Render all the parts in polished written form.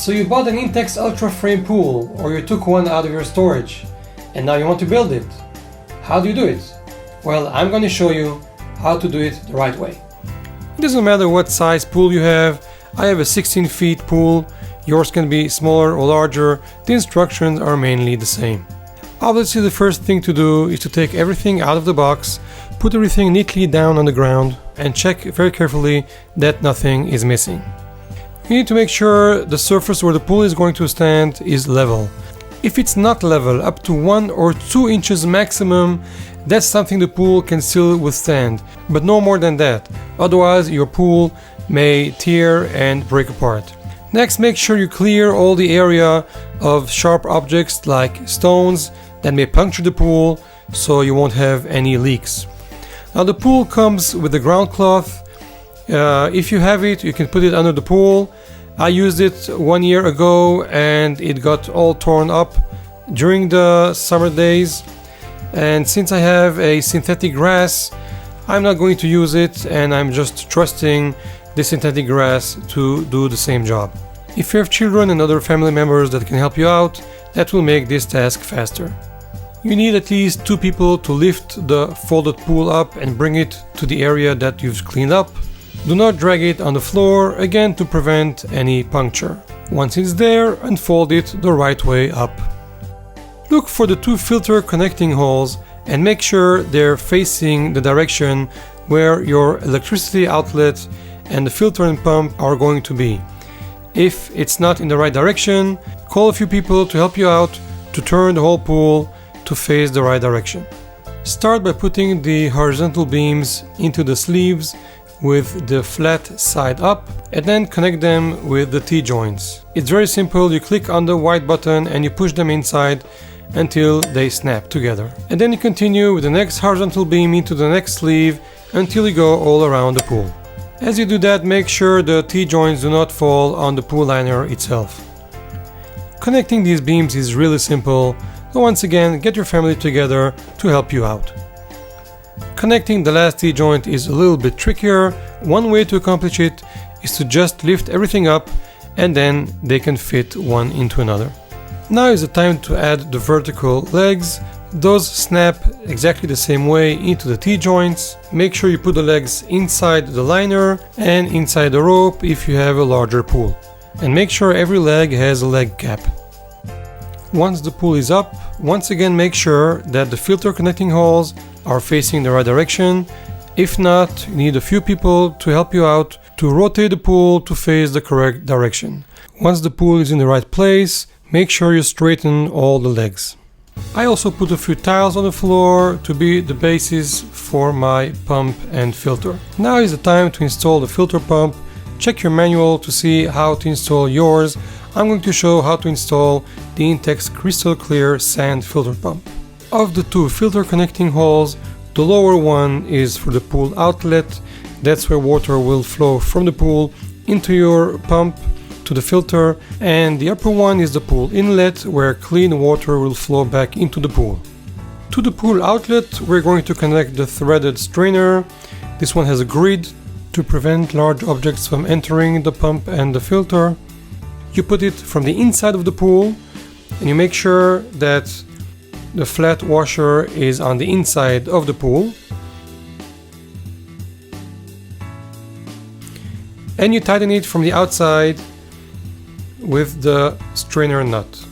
So you bought an Intex Ultra Frame pool, or you took one out of your storage, and now you want to build it. How do you do it? Well, I'm going to show you how to do it the right way. It doesn't matter what size pool you have. I have a 16 feet pool. Yours can be smaller or larger. The instructions are mainly the same. Obviously, the first thing to do is to take everything out of the box, put everything neatly down on the ground, and check very carefully that nothing is missing. You need to make sure the surface where the pool is going to stand is level. If it's not level, up to 1 or 2 inches maximum, that's something the pool can still withstand, but no more than that. Otherwise, your pool may tear and break apart. Next, make sure you clear all the area of sharp objects like stones that may puncture the pool, so you won't have any leaks. Now the pool comes with the ground cloth. If you have it, you can put it under the pool. I used it 1 year ago and it got all torn up during the summer days. And since I have a synthetic grass, I'm not going to use it, and I'm just trusting the synthetic grass to do the same job. If you have children and other family members that can help you out, that will make this task faster. You need at least 2 people to lift the folded pool up and bring it to the area that you've cleaned up. Do not drag it on the floor, again to prevent any puncture. Once it's there, unfold it the right way up. Look for the 2 filter connecting holes and make sure they're facing the direction where your electricity outlet and the filter and pump are going to be. If it's not in the right direction, call a few people to help you out to turn the whole pool to face the right direction. Start by putting the horizontal beams into the sleeves with the flat side up, and then connect them with the T-joints. It's very simple. You click on the white button and you push them inside until they snap together. And then you continue with the next horizontal beam into the next sleeve until you go all around the pool. As you do that, make sure the T-joints do not fall on the pool liner itself. Connecting these beams is really simple, so once again, get your family together to help you out. Connecting the last T-joint is a little bit trickier. One way to accomplish it is to just lift everything up, and then they can fit one into another. Now is the time to add the vertical legs. Those snap exactly the same way into the T-joints. Make sure you put the legs inside the liner and inside the rope if you have a larger pool. And make sure every leg has a leg cap. Once the pool is up, once again make sure that the filter connecting holes are facing the right direction. If not, you need a few people to help you out to rotate the pool to face the correct direction. Once the pool is in the right place, make sure you straighten all the legs. I also put a few tiles on the floor to be the basis for my pump and filter. Now is the time to install the filter pump. Check your manual to see how to install yours. I'm going to show how to install the Intex Crystal Clear Sand Filter Pump. Of the 2 filter connecting holes, the lower one is for the pool outlet. That's where water will flow from the pool into your pump to the filter, and the upper one is the pool inlet where clean water will flow back into the pool. To the pool outlet, we're going to connect the threaded strainer. This one has a grid to prevent large objects from entering the pump and the filter. You put it from the inside of the pool, and you make sure that the flat washer is on the inside of the pool. And you tighten it from the outside with the strainer nut.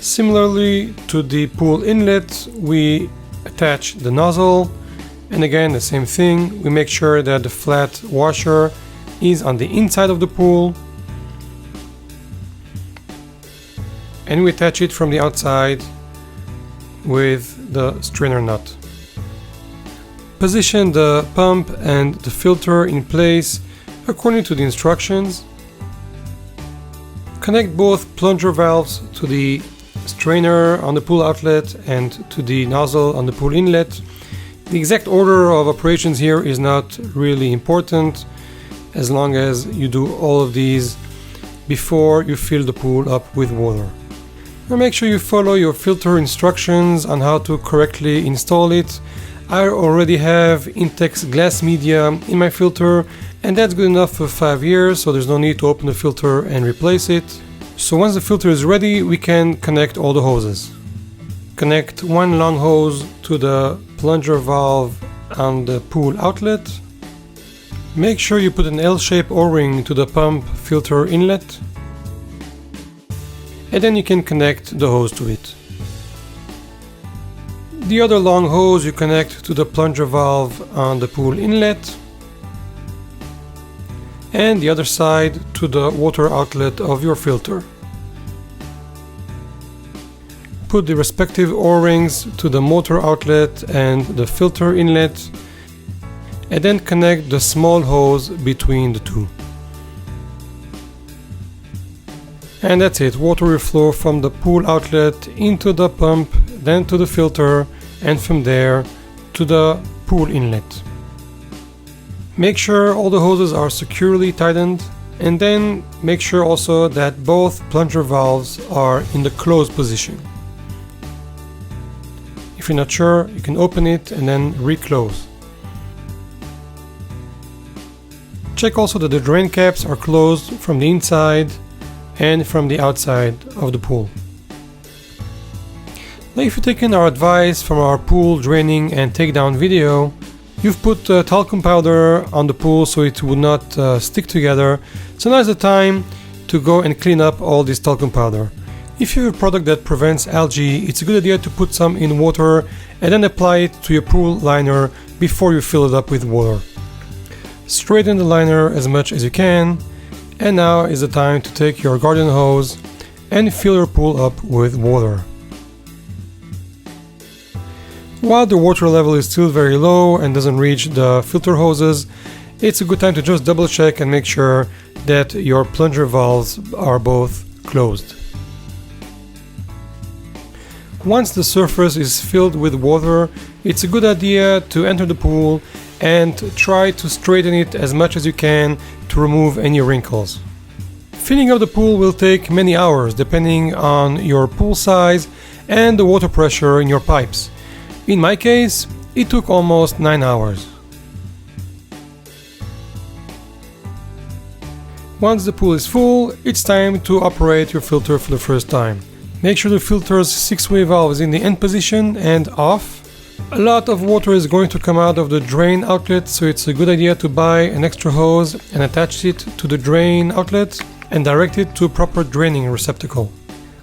Similarly to the pool inlet, we attach the nozzle, and again the same thing. We make sure that the flat washer is on the inside of the pool, and we attach it from the outside with the strainer nut. Position the pump and the filter in place according to the instructions. Connect both plunger valves to the strainer on the pool outlet and to the nozzle on the pool inlet. The exact order of operations here is not really important, as long as you do all of these before you fill the pool up with water. Now make sure you follow your filter instructions on how to correctly install it. I already have Intex glass media in my filter, And that's good enough for 5 years, so there's no need to open the filter and replace it. So once the filter is ready, we can connect all the hoses. Connect one long hose to the plunger valve on the pool outlet. Make sure you put an L-shaped O-ring to the pump filter inlet. And then you can connect the hose to it. The other long hose you connect to the plunger valve on the pool inlet. And the other side to the water outlet of your filter. Put the respective O-rings to the motor outlet and the filter inlet, and then connect the small hose between the two. And that's it, water will flow from the pool outlet into the pump, then to the filter, and from there to the pool inlet. Make sure all the hoses are securely tightened, and then make sure also that both plunger valves are in the closed position. If you're not sure, you can open it and then reclose. Check also that the drain caps are closed from the inside and from the outside of the pool. Now, if you've taken our advice from our pool draining and takedown video, you've put talcum powder on the pool so it would not stick together. So now is the time to go and clean up all this talcum powder. If you have a product that prevents algae, it's a good idea to put some in water and then apply it to your pool liner before you fill it up with water. Straighten the liner as much as you can, and now is the time to take your garden hose and fill your pool up with water. While the water level is still very low and doesn't reach the filter hoses, it's a good time to just double check and make sure that your plunger valves are both closed. Once the surface is filled with water, it's a good idea to enter the pool and try to straighten it as much as you can to remove any wrinkles. Filling up the pool will take many hours depending on your pool size and the water pressure in your pipes. In my case, it took almost 9 hours. Once the pool is full, it's time to operate your filter for the first time. Make sure the filter's 6-way valve is in the end position and off. A lot of water is going to come out of the drain outlet, so it's a good idea to buy an extra hose and attach it to the drain outlet and direct it to a proper draining receptacle.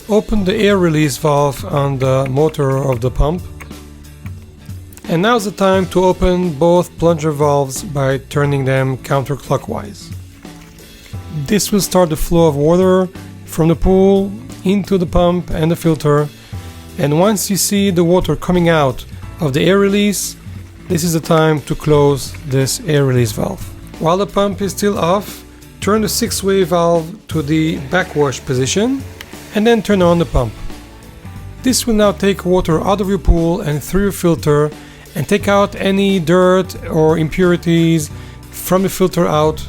Open the air release valve on the motor of the pump. And now's the time to open both plunger valves by turning them counterclockwise. This will start the flow of water from the pool into the pump and the filter, and once you see the water coming out of the air release, this is the time to close this air release valve. While the pump is still off, turn the 6-way valve to the backwash position and then turn on the pump. This will now take water out of your pool and through your filter and take out any dirt or impurities from the filter out.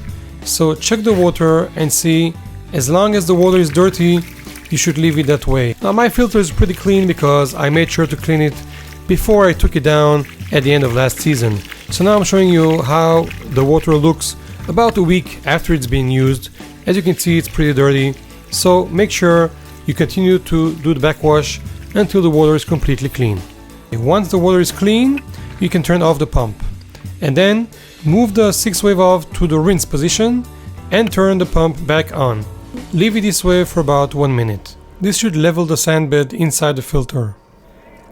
So check the water and see, as long as the water is dirty, you should leave it that way. Now my filter is pretty clean because I made sure to clean it before I took it down at the end of last season. So now I'm showing you how the water looks about a week after it's been used. As you can see, it's pretty dirty. So make sure you continue to do the backwash until the water is completely clean. Once the water is clean, you can turn off the pump. And then move the 6-way valve to the rinse position and turn the pump back on. Leave it this way for about 1 minute. This should level the sand bed inside the filter.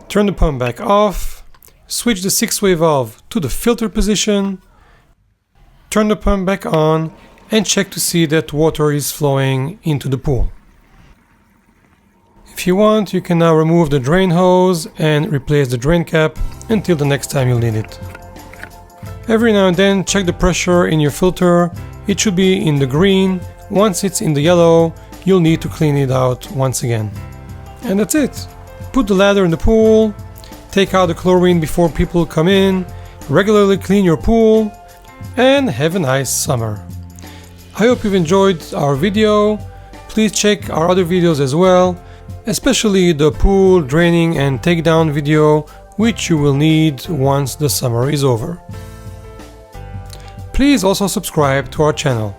Turn the pump back off, switch the 6-way valve to the filter position, turn the pump back on, and check to see that water is flowing into the pool. If you want, you can now remove the drain hose and replace the drain cap until the next time you'll need it. Every now and then check the pressure in your filter. It should be in the green. Once it's in the yellow, you'll need to clean it out once again. And that's it. Put the ladder in the pool, take out the chlorine before people come in, regularly clean your pool, and have a nice summer. I hope you've enjoyed our video. Please check our other videos as well, especially the pool draining and takedown video, which you will need once the summer is over. Please also subscribe to our channel.